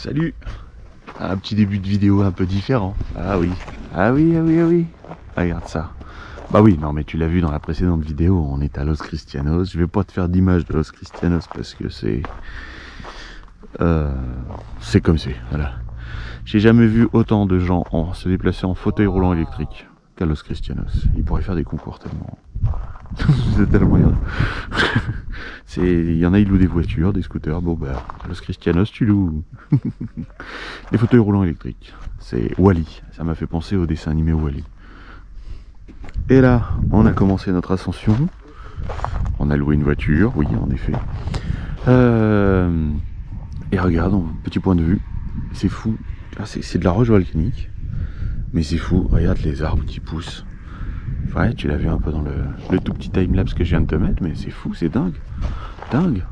Salut. Un petit début de vidéo un peu différent. Ah oui. Ah oui, ah oui, ah oui. Regarde ça. Bah oui, non mais tu l'as vu dans la précédente vidéo, on est à Los Cristianos. Je vais pas te faire d'image de Los Cristianos parce que c'est comme c'est, voilà. J'ai jamais vu autant de gens se déplacer en fauteuil roulant électrique qu'à Los Cristianos. Ils pourraient faire des concours tellement... c'est tellement... Il y en a, ils louent des voitures, des scooters. Bon bah, à Los Cristianos, tu loues des fauteuils roulants électriques. C'est Wall-E. Ça m'a fait penser au dessin animé Wall-E. Et là, on a commencé notre ascension. On a loué une voiture, oui, en effet. Et regarde, petit point de vue, c'est fou. C'est de la roche volcanique, mais c'est fou. Regarde les arbres qui poussent. Ouais, tu l'as vu un peu dans le tout petit timelapse que je viens de te mettre, mais c'est fou, c'est dingue. Dingue.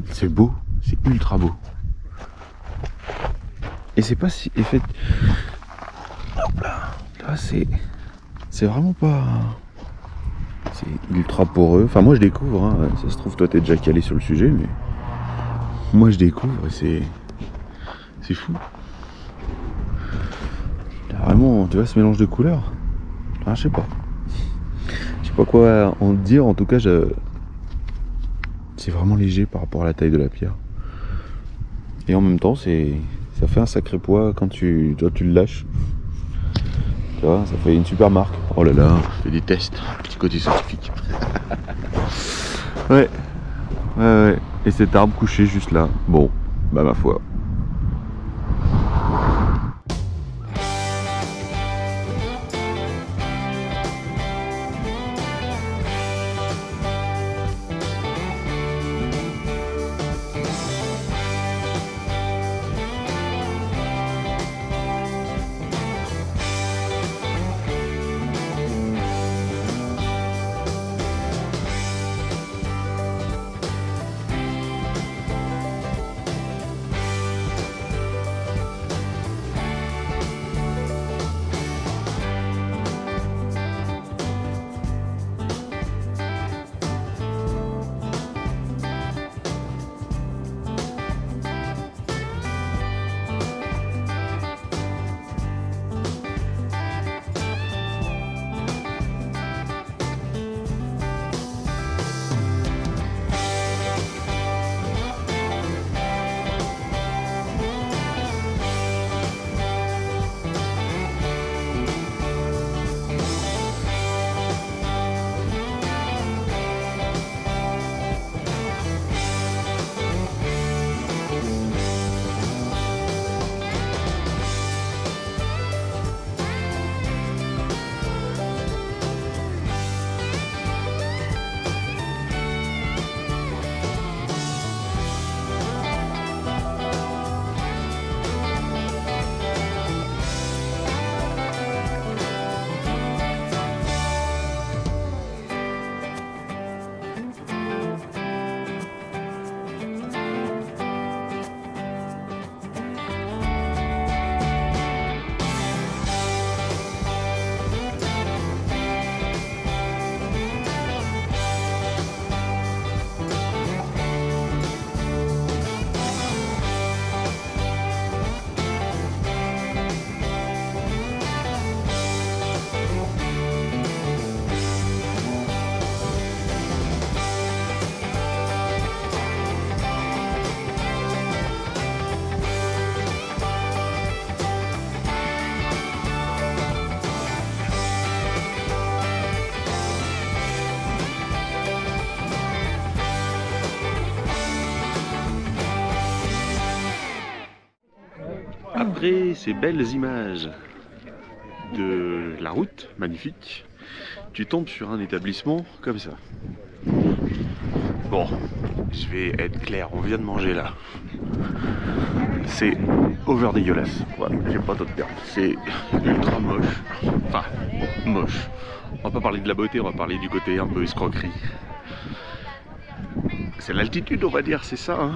C'est beau, c'est ultra beau. Et c'est pas si effet. Hop là. Là, c'est vraiment pas. C'est ultra poreux. Enfin, moi je découvre, hein. Ça se trouve, toi t'es déjà calé sur le sujet, mais moi je découvre et c'est fou. Il y a vraiment, tu vois, ce mélange de couleurs. Ah, je sais pas quoi en dire. En tout cas, c'est vraiment léger par rapport à la taille de la pierre. Et en même temps, ça fait un sacré poids quand tu le lâches. Tu vois, ça fait une super marque. Oh là là, je fais des tests. Petit côté scientifique. Ouais. Et cet arbre couché juste là. Bon, bah ma foi. Après ces belles images de la route, magnifique, tu tombes sur un établissement comme ça. Bon, je vais être clair, on vient de manger là. C'est over dégueulasse, voilà, j'ai pas d'autre terme. C'est ultra moche, enfin, moche. On va pas parler de la beauté, on va parler du côté un peu escroquerie. C'est l'altitude, on va dire, c'est ça, hein.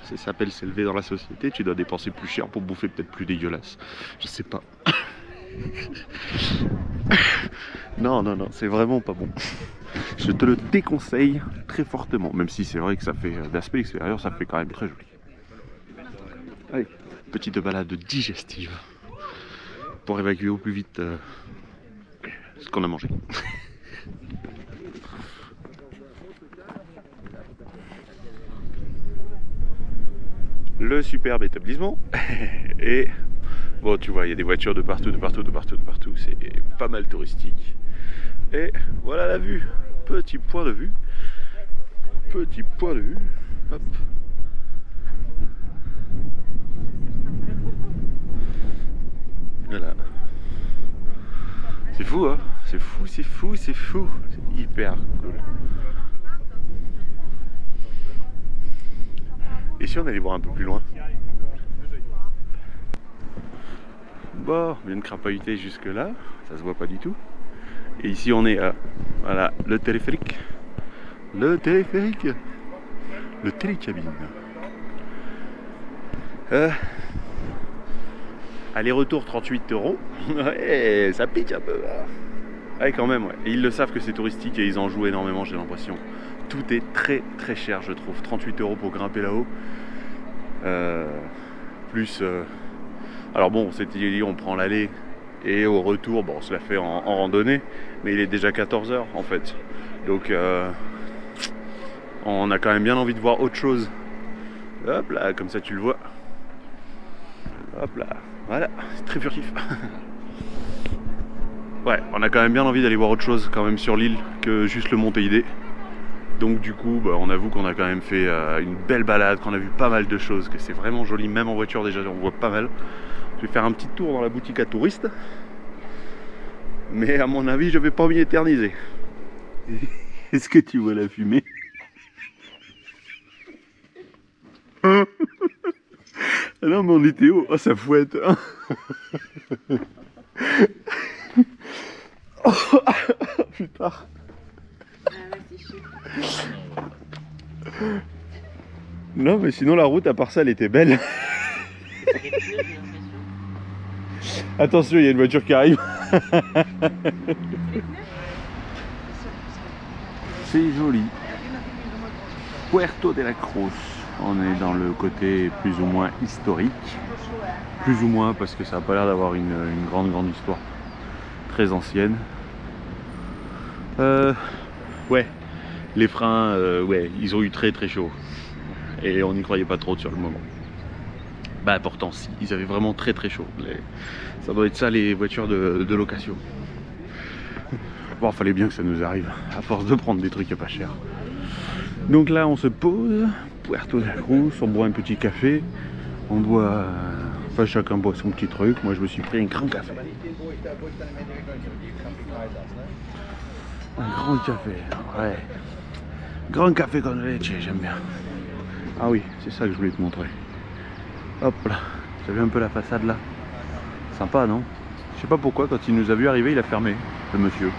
Ça s'appelle s'élever dans la société, tu dois dépenser plus cher pour bouffer peut-être plus dégueulasse. Je sais pas. Non, c'est vraiment pas bon. Je te le déconseille très fortement, même si c'est vrai que ça fait, d'aspect extérieur, ça fait quand même très joli. Allez, petite balade digestive pour évacuer au plus vite ce qu'on a mangé. Le superbe établissement. Et bon, tu vois, il y a des voitures de partout, c'est pas mal touristique. Et voilà la vue. Petit point de vue. Petit point de vue. Hop. Voilà. C'est fou, hein? C'est fou, c'est fou, c'est fou. C'est hyper cool. Et si on allait voir un peu plus loin? Bon, on vient de crapahuter jusque là, ça se voit pas du tout. Et ici on est à, voilà, le téléphérique. Le téléphérique. Le télécabine. Aller-retour 38 €. Ouais, ça pique un peu. Ouais, quand même, ouais. Et ils le savent que c'est touristique et ils en jouent énormément, j'ai l'impression. Tout est très très cher, je trouve. 38 € pour grimper là-haut. Plus. Alors bon, on s'était dit, on prend l'aller et au retour, bon, on se la fait en randonnée. Mais il est déjà 14 h en fait. Donc, on a quand même bien envie de voir autre chose. Hop là, comme ça tu le vois. Hop là, voilà, c'est très furtif. Ouais, on a quand même bien envie d'aller voir autre chose quand même sur l'île que juste le Mont Teide. Donc du coup, bah, on avoue qu'on a quand même fait une belle balade, qu'on a vu pas mal de choses, que c'est vraiment joli, même en voiture déjà on voit pas mal. Je vais faire un petit tour dans la boutique à touristes. Mais à mon avis, je vais pas m'y éterniser. Est-ce que tu vois la fumée? Ah non mais on était haut, oh ça fouette. Oh putain. Non mais sinon la route à part ça elle était belle. Attention il y a une voiture qui arrive. C'est joli. Puerto de la Cruz. On est dans le côté plus ou moins historique. Plus ou moins parce que ça n'a pas l'air d'avoir une grande histoire. Très ancienne. Ouais. Les freins, ouais, ils ont eu très chaud. Et on n'y croyait pas trop sur le moment. Bah pourtant si, ils avaient vraiment très chaud. Ça doit être ça les voitures de location. Bon, fallait bien que ça nous arrive, à force de prendre des trucs pas chers. Donc là on se pose, Puerto de la Cruz, on boit un petit café, on boit, enfin chacun boit son petit truc, moi je me suis pris un grand café. Un grand café, ouais. Grand café con leche, j'aime bien. Ah oui, c'est ça que je voulais te montrer. Hop là, tu as vu un peu la façade là? Sympa non? Je sais pas pourquoi quand il nous a vu arriver il a fermé, le monsieur.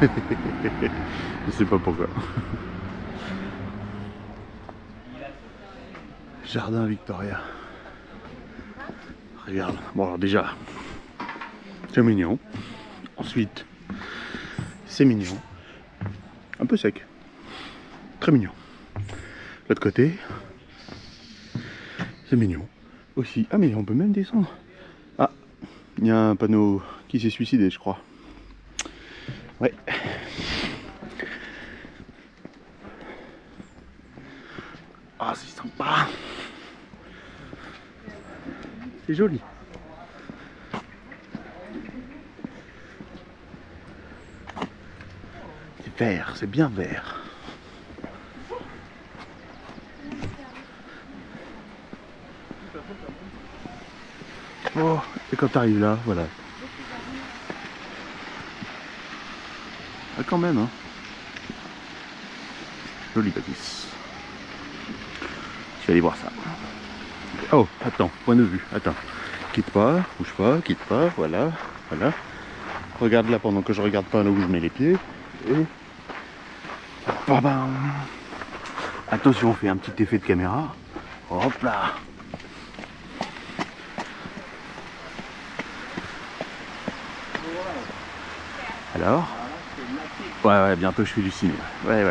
Je sais pas pourquoi. Jardin Victoria. Regarde, bon alors déjà, c'est mignon. Ensuite, c'est mignon. Un peu sec. Très mignon. L'autre côté, c'est mignon. Aussi. Ah mais on peut même descendre. Ah, il y a un panneau qui s'est suicidé je crois. Ouais. Ah c'est sympa. C'est joli. C'est vert, c'est bien vert. Oh, et quand tu arrives là, voilà. Ah quand même, hein. Joli bâtisse. Je vais aller voir ça. Oh, attends, point de vue, attends. Quitte pas, bouge pas, quitte pas, voilà, voilà. Regarde là pendant que je regarde pas là où je mets les pieds. Et... Babam. Attention, on fait un petit effet de caméra. Hop là. Alors? Ouais, bientôt je fais du ciné. Ouais.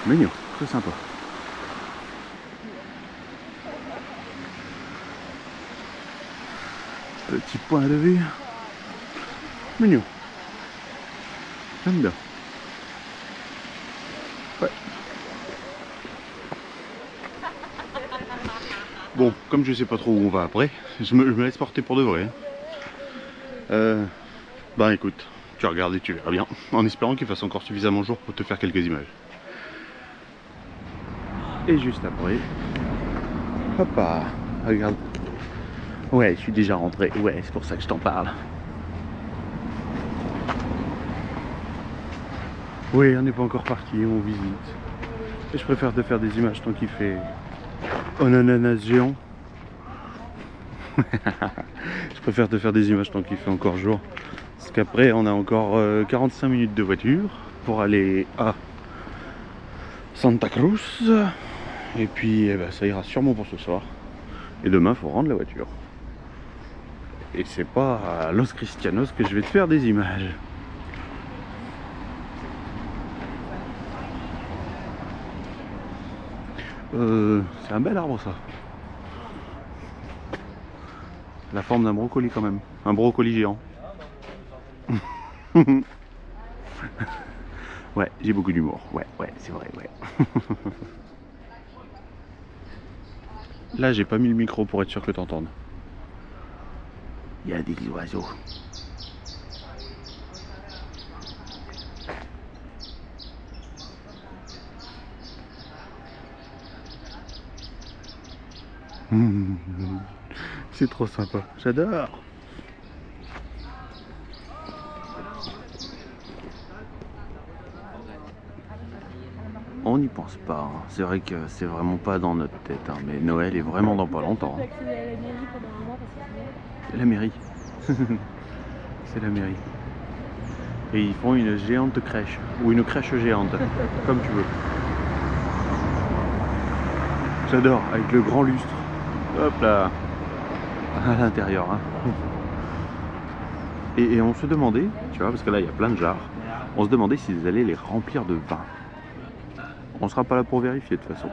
Mignon, très sympa. Petit point de vue. Mignon. J'aime bien. Ouais. Bon, comme je sais pas trop où on va après, je me laisse porter pour de vrai. Bah écoute, tu regardes et tu verras bien, en espérant qu'il fasse encore suffisamment jour pour te faire quelques images. Et juste après, hop là, regarde. Ouais, je suis déjà rentré, ouais, c'est pour ça que je t'en parle. Oui, on n'est pas encore parti, on visite. Et je préfère te faire des images tant qu'il fait un ananas géant. Je préfère te faire des images tant qu'il fait encore jour. Parce qu'après, on a encore 45 minutes de voiture pour aller à Santa Cruz. Et puis, eh ben, ça ira sûrement pour ce soir. Et demain, il faut rendre la voiture. Et c'est pas à Los Cristianos que je vais te faire des images. C'est un bel arbre ça. La forme d'un brocoli quand même. Un brocoli géant. Ouais, j'ai beaucoup d'humour. Ouais, c'est vrai, ouais. Là, j'ai pas mis le micro pour être sûr que t'entendes. Il y a des oiseaux. C'est trop sympa, j'adore. On n'y pense pas, hein. C'est vrai que c'est vraiment pas dans notre tête, hein. Mais Noël est vraiment dans pas longtemps. Hein. C'est la mairie. C'est la mairie. Et ils font une géante crèche, ou une crèche géante, comme tu veux. J'adore, avec le grand lustre. Hop là, à l'intérieur. Hein. Et on se demandait, tu vois, parce que là il y a plein de jarres, on se demandait s'ils allaient les remplir de vin. On sera pas là pour vérifier de toute façon.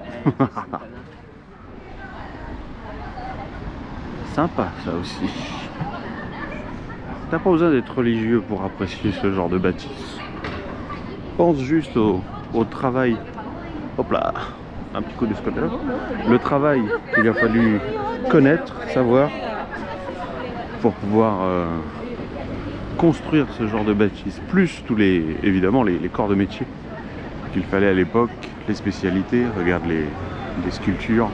Sympa ça aussi. T'as pas besoin d'être religieux pour apprécier ce genre de bâtisse. Pense juste au travail. Hop là, un petit coup de scooter. Le travail qu'il a fallu connaître, savoir, pour pouvoir construire ce genre de bâtisse. Plus tous les, évidemment, les corps de métier qu'il fallait à l'époque, les spécialités. Regarde les sculptures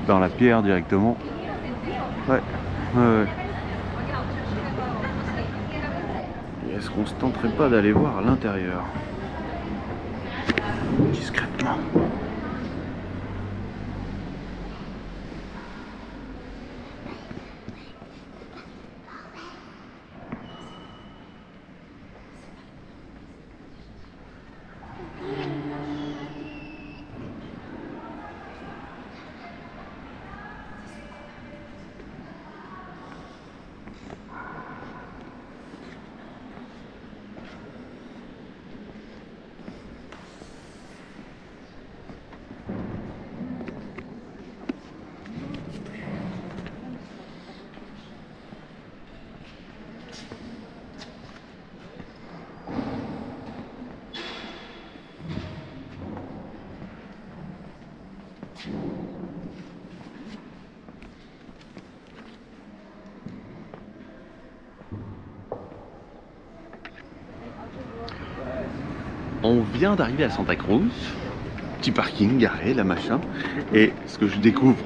dans la pierre directement. Ouais. Est-ce qu'on se tenterait pas d'aller voir à l'intérieur discrètement? On vient d'arriver à Santa Cruz, petit parking garé, la machin, et ce que je découvre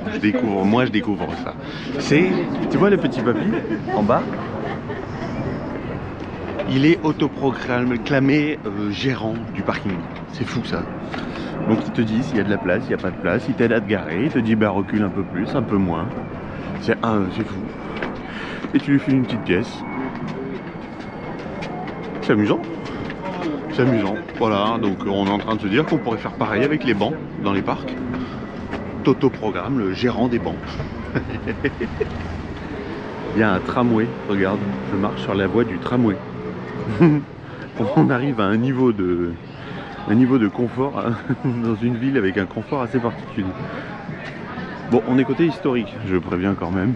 ça. C'est, tu vois le petit papy en bas, il est autoproclamé gérant du parking. C'est fou ça. Donc il te dit s'il y a de la place, il n'y a pas de place, il t'aide à te garer, il te dit bah recule un peu plus, un peu moins. C'est fou. Et tu lui files une petite pièce. C'est amusant. C'est amusant, voilà, donc on est en train de se dire qu'on pourrait faire pareil avec les bancs dans les parcs. T'autoprogramme le gérant des bancs. Il y a un tramway, regarde, je marche sur la voie du tramway. On arrive à un niveau de un niveau de confort hein, dans une ville avec un confort assez particulier. Bon, on est côté historique, je préviens quand même.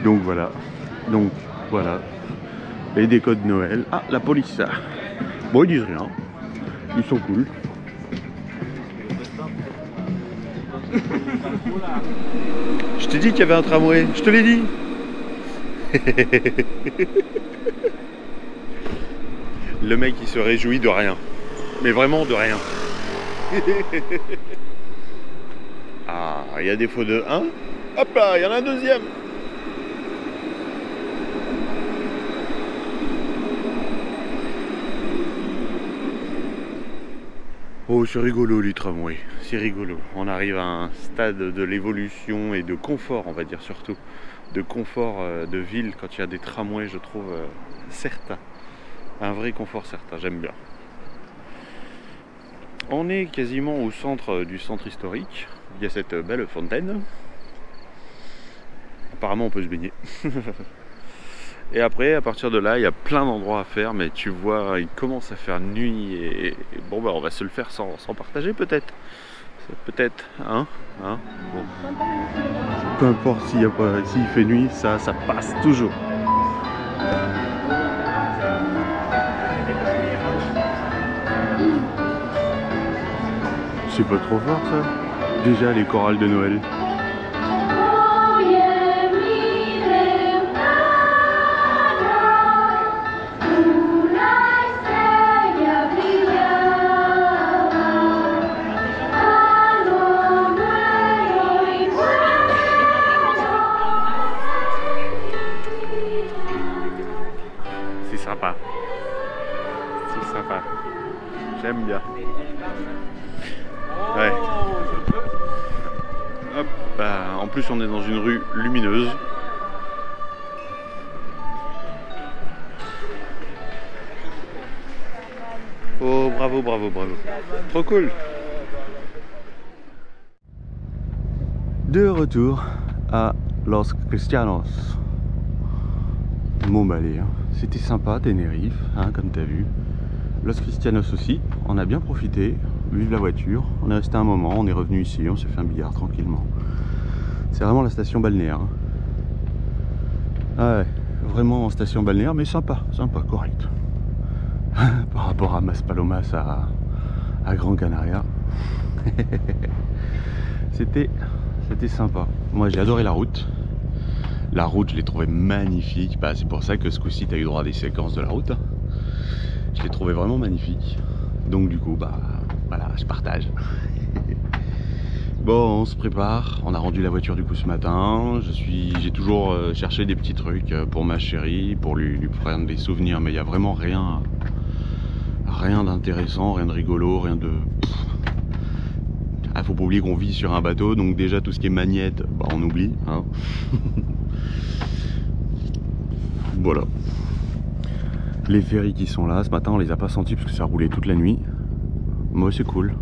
Donc voilà. Et des codes Noël. Ah, la police. Bon, ils disent rien. Ils sont cool. Je t'ai dit qu'il y avait un tramway. Je te l'ai dit. Le mec il se réjouit de rien. Mais vraiment de rien. Ah, il y a défaut de 1. Hop là, il y en a un deuxième. Oh, c'est rigolo les tramways, c'est rigolo. On arrive à un stade de l'évolution et de confort, on va dire surtout. De confort de ville quand il y a des tramways, je trouve certain. Un vrai confort certain, j'aime bien. On est quasiment au centre du centre historique. Il y a cette belle fontaine. Apparemment on peut se baigner. Et après, à partir de là, il y a plein d'endroits à faire, mais tu vois, il commence à faire nuit et bon bah on va se le faire sans partager peut-être. Peut-être, hein bon. Peu importe s'il fait nuit, ça passe toujours. C'est pas trop fort ça. Déjà les chorales de Noël. C'est sympa. C'est sympa. J'aime bien. Ouais. Hop, bah, en plus on est dans une rue lumineuse. Oh bravo, bravo, bravo. Trop cool. De retour à Los Cristianos. Bon bah allez, hein. C'était sympa Tenerife, hein, comme t'as vu. Los Cristianos aussi, on a bien profité. Vive la voiture, on est resté un moment, on est revenu ici, on s'est fait un billard tranquillement. C'est vraiment la station balnéaire. Hein. Ah ouais, vraiment en station balnéaire, mais sympa, correct. Par rapport à Maspalomas à Gran Canaria. C'était sympa. Moi j'ai adoré la route. La route je l'ai trouvée magnifique. Bah, c'est pour ça que ce coup-ci tu as eu droit à des séquences de la route. Je l'ai trouvé vraiment magnifique. Donc du coup bah voilà, je partage. Bon, on se prépare, on a rendu la voiture du coup ce matin. J'ai toujours cherché des petits trucs pour ma chérie, pour lui prendre des souvenirs, mais il n'y a vraiment rien d'intéressant, rien de rigolo, rien de... Ah, faut pas oublier qu'on vit sur un bateau, donc déjà tout ce qui est magnète, bah, on oublie. Hein. Voilà. Les ferries qui sont là, ce matin on les a pas sentis parce que ça a roulé toute la nuit. Moi c'est cool.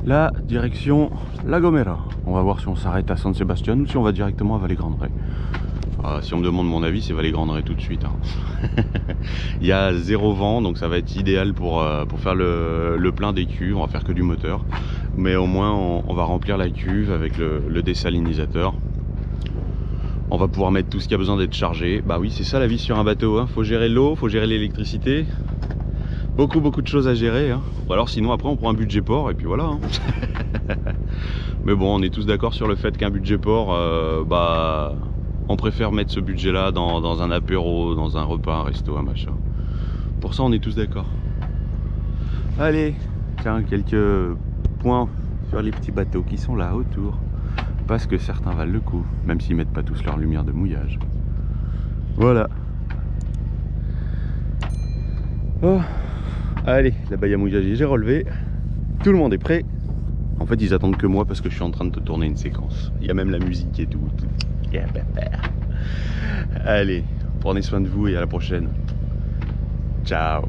La direction La Gomera. On va voir si on s'arrête à San Sebastián ou si on va directement à Valle Grande. Si on me demande mon avis, c'est Valle Grande tout de suite. Hein. Il y a 0 vent, donc ça va être idéal pour faire le plein des cuves. On va faire que du moteur. Mais au moins, on va remplir la cuve avec le désalinisateur. On va pouvoir mettre tout ce qui a besoin d'être chargé. Bah oui, c'est ça la vie sur un bateau. Hein. Faut gérer l'eau, faut gérer l'électricité. Beaucoup de choses à gérer. Hein. Ou alors sinon après on prend un budget port et puis voilà. Hein. Mais bon, on est tous d'accord sur le fait qu'un budget port, bah, on préfère mettre ce budget là dans un apéro, dans un repas, un resto, un machin. Pour ça on est tous d'accord. Allez, tiens, quelques points sur les petits bateaux qui sont là autour. Parce que certains valent le coup, même s'ils mettent pas tous leur lumière de mouillage. Voilà. Oh. Allez, la baille à mouillage, j'ai relevé. Tout le monde est prêt. En fait, ils attendent que moi parce que je suis en train de te tourner une séquence. Il y a même la musique et tout. Allez, prenez soin de vous et à la prochaine. Ciao.